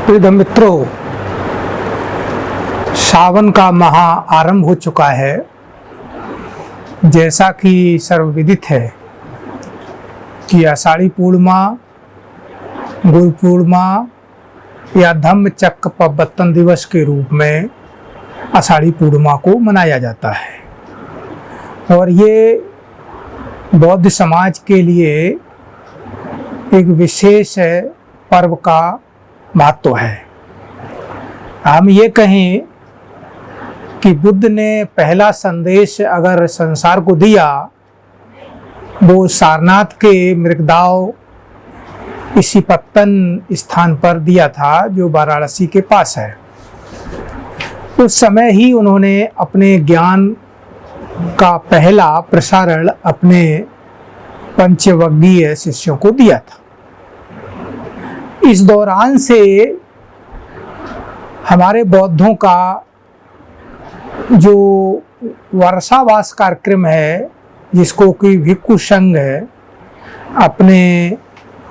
प्रिय मित्रों, सावन का माह आरंभ हो चुका है। जैसा कि सर्वविदित है कि आषाढ़ी पूर्णिमा, गुरु पूर्णिमा या धम्म चक्र प्रवर्तन दिवस के रूप में आषाढ़ी पूर्णिमा को मनाया जाता है और ये बौद्ध समाज के लिए एक विशेष पर्व का महत्व है। हम ये कहें कि बुद्ध ने पहला संदेश अगर संसार को दिया वो सारनाथ के मृगदाव इसी पत्तन स्थान पर दिया था जो वाराणसी के पास है। उस समय ही उन्होंने अपने ज्ञान का पहला प्रसारण अपने पंचवग्गीय शिष्यों को दिया था। इस दौरान से हमारे बौद्धों का जो वर्षावास कार्यक्रम है, जिसको कि भिक्षु संघ है, अपने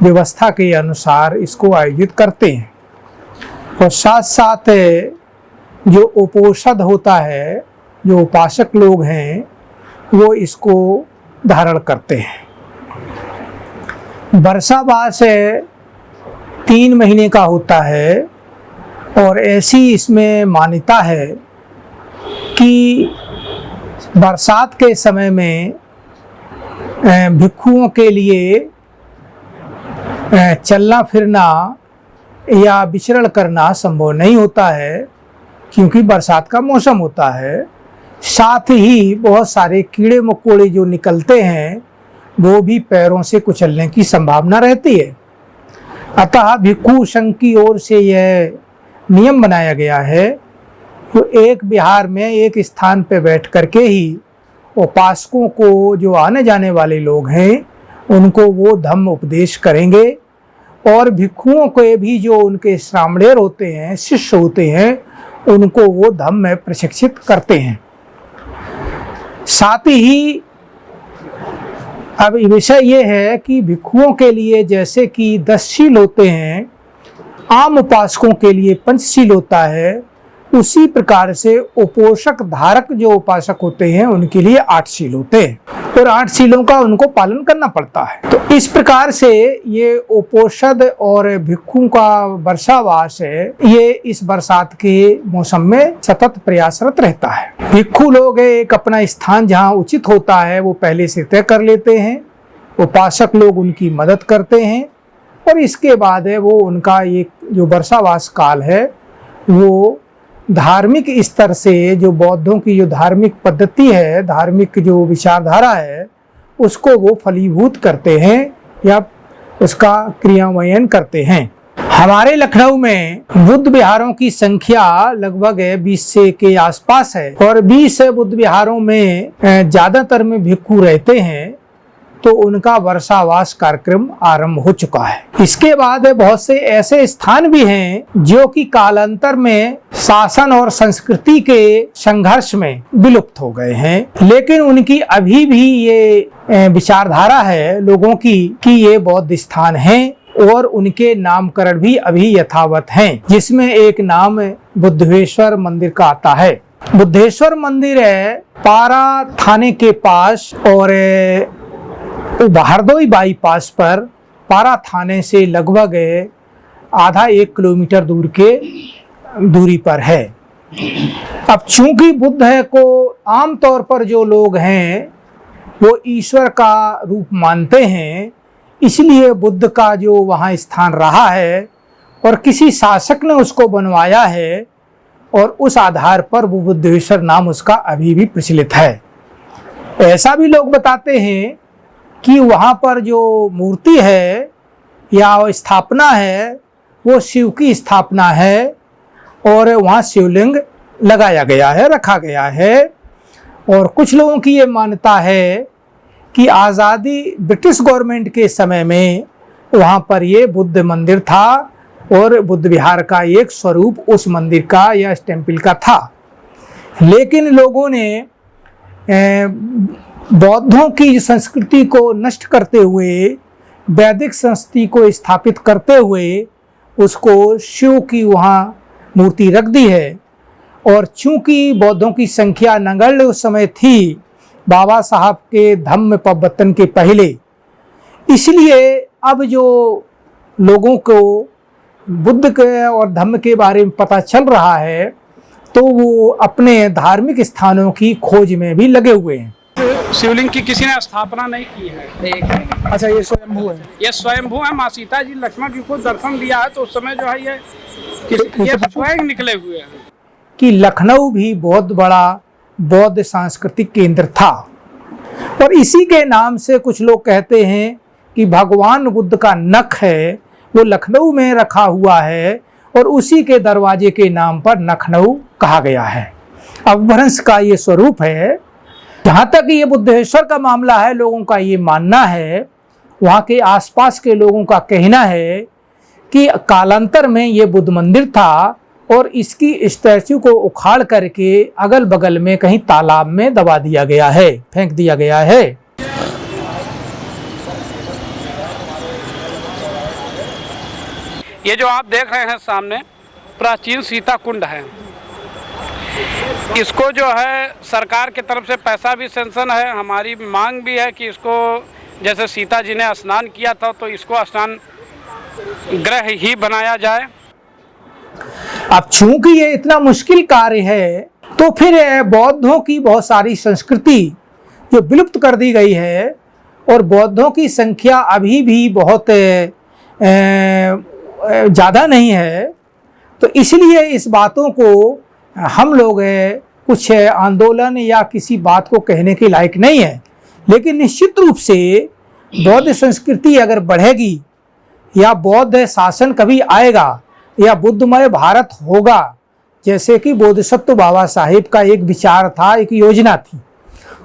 व्यवस्था के अनुसार इसको आयोजित करते हैं और साथ साथ जो उपोषद होता है, जो उपासक लोग हैं वो इसको धारण करते हैं। वर्षावास 3 महीने का होता है और ऐसी इसमें मान्यता है कि बरसात के समय में भिक्षुओं के लिए चलना फिरना या विचरण करना संभव नहीं होता है, क्योंकि बरसात का मौसम होता है। साथ ही बहुत सारे कीड़े मकोड़े जो निकलते हैं वो भी पैरों से कुचलने की संभावना रहती है। अतः भिक्षु संघ की ओर से यह नियम बनाया गया है तो एक विहार में एक स्थान पर बैठ करके ही उपासकों को, जो आने जाने वाले लोग हैं, उनको वो धम्म उपदेश करेंगे और भिक्षुओं के भी जो उनके श्रामणेर होते हैं, शिष्य होते हैं, उनको वो धम्म में प्रशिक्षित करते हैं। साथ ही अब विषय ये है कि भिक्षुओं के लिए जैसे कि 10 शील होते हैं, आम उपासकों के लिए 5 शील होता है, उसी प्रकार से उपोषक धारक जो उपासक होते हैं उनके लिए 8 शील होते हैं और 8 शीलों का उनको पालन करना पड़ता है। तो इस प्रकार से ये उपोषद और भिक्षु का वर्षावास है, ये इस बरसात के मौसम में सतत प्रयासरत रहता है। भिक्षु लोग एक अपना स्थान जहाँ उचित होता है वो पहले से तय कर लेते हैं, उपासक लोग उनकी मदद करते हैं और इसके बाद है वो उनका एक जो वर्षावास काल है वो धार्मिक स्तर से, जो बौद्धों की जो धार्मिक पद्धति है, धार्मिक जो विचारधारा है, उसको वो फलीभूत करते हैं या उसका क्रियान्वयन करते हैं। हमारे लखनऊ में बुद्ध विहारों की संख्या लगभग 20 से के आसपास है और 20 बुद्ध विहारों में ज्यादातर में भिक्षु रहते हैं, तो उनका वर्षावास कार्यक्रम आरंभ हो चुका है। इसके बाद बहुत से ऐसे स्थान भी हैं जो कि कालांतर में शासन और संस्कृति के संघर्ष में विलुप्त हो गए हैं, लेकिन उनकी अभी भी ये विचारधारा है लोगों की कि ये बौद्ध स्थान हैं और उनके नामकरण भी अभी यथावत हैं, जिसमें एक नाम बुद्धेश्वर मंदिर का आता है। बुद्धेश्वर मंदिर है पारा थाने के पास और हरदोई बाईपास पर पारा थाने से लगभग आधा 1 किलोमीटर दूरी पर है। अब चूंकि बुद्ध को आमतौर पर जो लोग हैं वो ईश्वर का रूप मानते हैं, इसलिए बुद्ध का जो वहाँ स्थान रहा है और किसी शासक ने उसको बनवाया है और उस आधार पर वो बुद्धेश्वर नाम उसका अभी भी प्रचलित है। ऐसा भी लोग बताते हैं कि वहाँ पर जो मूर्ति है या स्थापना है वो शिव की स्थापना है और वहाँ शिवलिंग लगाया गया है, रखा गया है। और कुछ लोगों की ये मान्यता है कि आज़ादी ब्रिटिश गवर्नमेंट के समय में वहाँ पर ये बुद्ध मंदिर था और बुद्ध विहार का एक स्वरूप उस मंदिर का या इस टेम्पल का था। लेकिन लोगों ने बौद्धों की संस्कृति को नष्ट करते हुए, वैदिक संस्कृति को स्थापित करते हुए उसको शिव की वहाँ मूर्ति रख दी है। और चूंकि बौद्धों की संख्या नगण्य उस समय थी बाबा साहब के धम्म परिवर्तन के पहले, इसलिए अब जो लोगों को बुद्ध के और धम्म के बारे में पता चल रहा है तो वो अपने धार्मिक स्थानों की खोज में भी लगे हुए हैं। शिवलिंग की किसी ने स्थापना नहीं की है। अच्छा, ये स्वयंभू है? ये स्वयंभू है। माँ सीता जी लक्ष्मण जी को दर्शन दिया है तो उस समय जो है ये स्वयं निकले हुए हैं। कि लखनऊ भी बहुत बड़ा बौद्ध सांस्कृतिक केंद्र था और इसी के नाम से कुछ लोग कहते हैं कि भगवान बुद्ध का नख है वो लखनऊ में रखा हुआ है और उसी के दरवाजे के नाम पर लखनऊ कहा गया है। अपभ्रंश का ये स्वरूप है। जहाँ तक ये बुद्धेश्वर का मामला है, लोगों का ये मानना है, वहाँ के आसपास के लोगों का कहना है कि कालांतर में ये बुद्ध मंदिर था और इसकी स्टैच्यू को उखाड़ करके अगल बगल में कहीं तालाब में दबा दिया गया है, फेंक दिया गया है। ये जो आप देख रहे हैं सामने प्राचीन सीता कुंड है। इसको जो है सरकार की तरफ से पैसा भी सेंक्शन है। हमारी मांग भी है कि इसको जैसे सीता जी ने स्नान किया था तो इसको स्नान गृह ही बनाया जाए। अब चूंकि ये इतना मुश्किल कार्य है तो फिर बौद्धों की बहुत सारी संस्कृति जो विलुप्त कर दी गई है और बौद्धों की संख्या अभी भी बहुत ज़्यादा नहीं है, तो इसलिए इस बातों को हम लोग कुछ आंदोलन या किसी बात को कहने के लायक नहीं है। लेकिन निश्चित रूप से बौद्ध संस्कृति अगर बढ़ेगी या बौद्ध शासन कभी आएगा या बुद्धमय भारत होगा, जैसे कि बोधिसत्व बाबा साहेब का एक विचार था, एक योजना थी,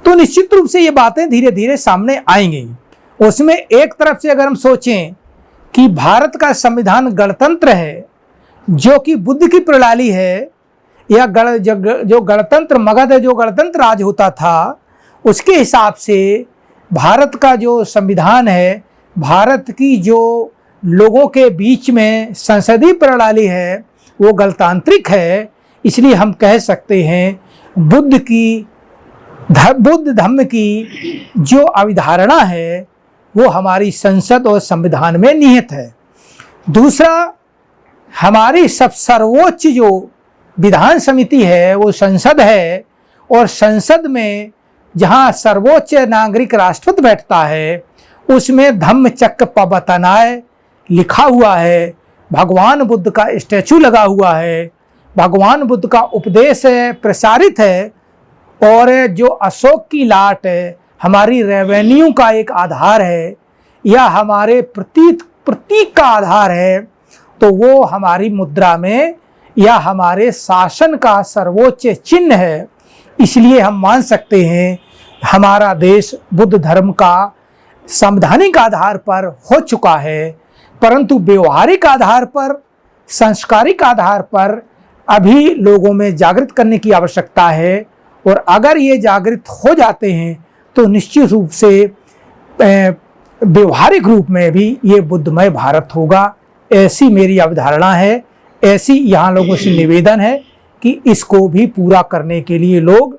तो निश्चित रूप से ये बातें धीरे धीरे सामने आएंगी। उसमें एक तरफ से अगर हम सोचें कि भारत का संविधान गणतंत्र है, जो कि बुद्ध की प्रणाली है, या जो गणतंत्र मगध जो गणतंत्र राज होता था, उसके हिसाब से भारत का जो संविधान है, भारत की जो लोगों के बीच में संसदीय प्रणाली है, वो गणतांत्रिक है। इसलिए हम कह सकते हैं बुद्ध धम्म की जो अवधारणा है वो हमारी संसद और संविधान में निहित है। दूसरा, हमारी सर्वोच्च जो विधान समिति है वो संसद है और संसद में जहाँ सर्वोच्च नागरिक राष्ट्रपति बैठता है उसमें धम्म चक्र प्रवर्तनाय लिखा हुआ है, भगवान बुद्ध का स्टैचू लगा हुआ है, भगवान बुद्ध का उपदेश प्रसारित है और जो अशोक की लाट है हमारी रेवेन्यू का एक आधार है या हमारे प्रतीक का आधार है, तो वो हमारी मुद्रा में या हमारे शासन का सर्वोच्च चिन्ह है। इसलिए हम मान सकते हैं हमारा देश बुद्ध धर्म का संवैधानिक आधार पर हो चुका है, परंतु व्यवहारिक आधार पर, संस्कारिक आधार पर अभी लोगों में जागृत करने की आवश्यकता है। और अगर ये जागृत हो जाते हैं तो निश्चित रूप से व्यवहारिक रूप में भी ये बुद्धमय भारत होगा, ऐसी मेरी अवधारणा है। ऐसी यहाँ लोगों से निवेदन है कि इसको भी पूरा करने के लिए लोग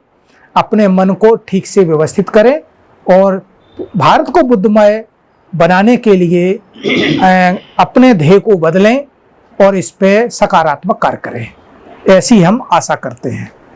अपने मन को ठीक से व्यवस्थित करें और भारत को बुद्धमय बनाने के लिए अपने ध्येय को बदलें और इस पे सकारात्मक कार्य करें, ऐसी हम आशा करते हैं।